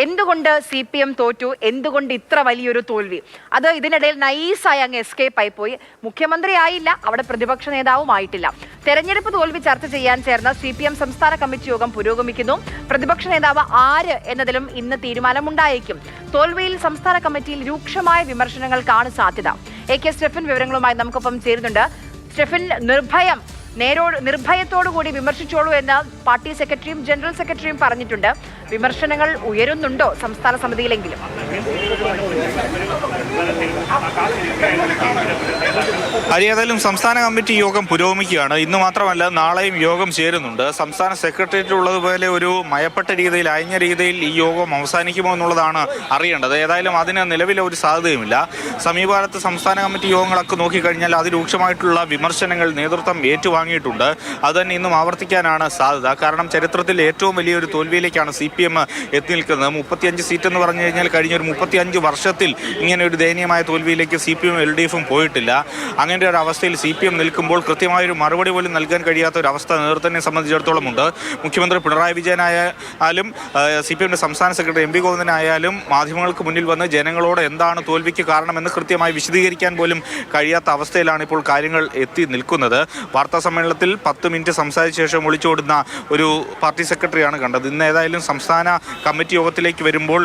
എന്തുകൊണ്ട് CPM തോറ്റു, എന്തുകൊണ്ട് ഇത്ര വലിയൊരു തോൽവി? അത് ഇതിനിടയിൽ നൈസായി അങ്ങ് എസ്കേപ്പ് ആയി പോയി. മുഖ്യമന്ത്രി ആയില്ല, അവിടെ പ്രതിപക്ഷ നേതാവും ആയിട്ടില്ല. തെരഞ്ഞെടുപ്പ് തോൽവി ചർച്ച ചെയ്യാൻ ചേർന്ന CPM സംസ്ഥാന കമ്മിറ്റി യോഗം പുരോഗമിക്കുന്നു. പ്രതിപക്ഷ നേതാവ് ആര് എന്നതിലും ഇന്ന് തീരുമാനമുണ്ടായേക്കും. തോൽവിയിൽ സംസ്ഥാന കമ്മിറ്റിയിൽ രൂക്ഷമായ വിമർശനങ്ങൾക്കാണ് സാധ്യത. AK സ്റ്റെഫൻ വിവരങ്ങളുമായി നമുക്കൊപ്പം ചേരുന്നുണ്ട്. സ്റ്റെഫൻ, നിർഭയത്തോടുകൂടി വിമർശിച്ചോളൂ എന്ന് പാർട്ടി സെക്രട്ടറിയും ജനറൽ സെക്രട്ടറിയും പറഞ്ഞിട്ടുണ്ട്. വിമർശനങ്ങൾ ഉയരുന്നുണ്ടോ സംസ്ഥാന സമിതിയിലെങ്കിലും? ഏതായാലും സംസ്ഥാന കമ്മിറ്റി യോഗം പുരോഗമിക്കുകയാണ്. ഇന്ന് മാത്രമല്ല, നാളെയും യോഗം ചേരുന്നുണ്ട്. സംസ്ഥാന സെക്രട്ടേറിയറ്റ് ഉള്ളതുപോലെ ഒരു മയപ്പെട്ട രീതിയിൽ, അയഞ്ഞ രീതിയിൽ ഈ യോഗം അവസാനിക്കുമോ എന്നുള്ളതാണ് അറിയേണ്ടത്. ഏതായാലും അതിന് നിലവിലെ ഒരു സാധ്യതയുമില്ല. സമീപകാലത്ത് സംസ്ഥാന കമ്മിറ്റി യോഗങ്ങളൊക്കെ നോക്കിക്കഴിഞ്ഞാൽ അതിരൂക്ഷമായിട്ടുള്ള വിമർശനങ്ങൾ നേതൃത്വം ഏറ്റുവാങ്ങിയിട്ടുണ്ട്. അതുതന്നെ ഇന്നും ആവർത്തിക്കാനാണ് സാധ്യത. കാരണം ചരിത്രത്തിൽ ഏറ്റവും വലിയൊരു തോൽവിയിലേക്കാണ് CPM എത്തി നിൽക്കുന്നത്. 35 സീറ്റ് എന്ന് പറഞ്ഞു കഴിഞ്ഞാൽ കഴിഞ്ഞൊരു 35 വർഷത്തിൽ ഇങ്ങനെ ഒരു ദയനീയമായ തോൽവിയിലേക്ക് CPM LDF പോയിട്ടില്ല. അങ്ങനെ ഒരു അവസ്ഥയിൽ CPM നിൽക്കുമ്പോൾ കൃത്യമായൊരു മറുപടി പോലും നൽകാൻ കഴിയാത്ത ഒരു അവസ്ഥ നേതൃത്വത്തെ സംബന്ധിച്ചിടത്തോളം ഉണ്ട്. മുഖ്യമന്ത്രി പിണറായി വിജയനായാലും CPMന്റെ സംസ്ഥാന സെക്രട്ടറി MV ഗോവിന്ദനായാലും മാധ്യമങ്ങൾക്ക് മുന്നിൽ വന്ന് ജനങ്ങളോട് എന്താണ് തോൽവിക്ക് കാരണമെന്ന് കൃത്യമായി വിശദീകരിക്കാൻ പോലും കഴിയാത്ത അവസ്ഥയിലാണ് ഇപ്പോൾ കാര്യങ്ങൾ എത്തി നിൽക്കുന്നത്. വാർത്താ സമ്മേളനത്തിൽ 10 മിനിറ്റ് സംസാരിച്ച ശേഷം ഒളിച്ചോടുന്ന ഒരു പാർട്ടി സെക്രട്ടറിയാണ് കണ്ടത്. ഇന്ന് ഏതായാലും സംസ്ഥാന കമ്മിറ്റി യോഗത്തിലേക്ക് വരുമ്പോൾ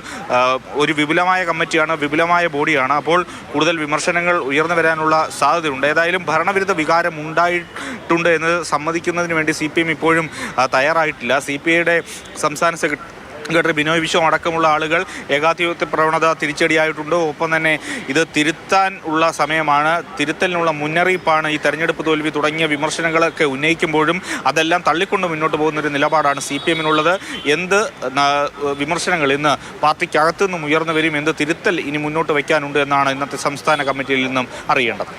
ഒരു വിപുലമായ കമ്മിറ്റിയാണ്, വിപുലമായ ബോഡിയാണ്. അപ്പോൾ കൂടുതൽ വിമർശനങ്ങൾ ഉയർന്നു വരാനുള്ള സാധ്യതയുണ്ട്. ഏതായാലും ഭരണവിരുദ്ധ വികാരം ഉണ്ടായിട്ടുണ്ട് എന്ന് സമ്മതിക്കുന്നതിന് വേണ്ടി CPM ഇപ്പോഴും തയ്യാറായിട്ടില്ല. CPIയുടെ സംസ്ഥാന സെക്രട്ടറി ബിനോയ് വിശ്വം അടക്കമുള്ള ആളുകൾ ഏകാധിപത്യ പ്രവണത തിരിച്ചടിയായിട്ടുണ്ട്. ഒപ്പം തന്നെ ഇത് തിരുത്താൻ ഉള്ള സമയമാണ്, തിരുത്തലിനുള്ള മുന്നറിയിപ്പാണ് ഈ തെരഞ്ഞെടുപ്പ് തോൽവി തുടങ്ങിയ വിമർശനങ്ങളൊക്കെ ഉന്നയിക്കുമ്പോഴും അതെല്ലാം തള്ളിക്കൊണ്ട് മുന്നോട്ട് പോകുന്നൊരു നിലപാടാണ് CPMനുള്ളത്. എന്ത് വിമർശനങ്ങൾ ഇന്ന് പാർട്ടിക്കകത്തു നിന്നും ഉയർന്നു വരും, എന്ത് തിരുത്തൽ ഇനി മുന്നോട്ട് വയ്ക്കാനുണ്ട് എന്നാണ് ഇന്നത്തെ സംസ്ഥാന കമ്മിറ്റിയിൽ നിന്നും അറിയേണ്ടത്.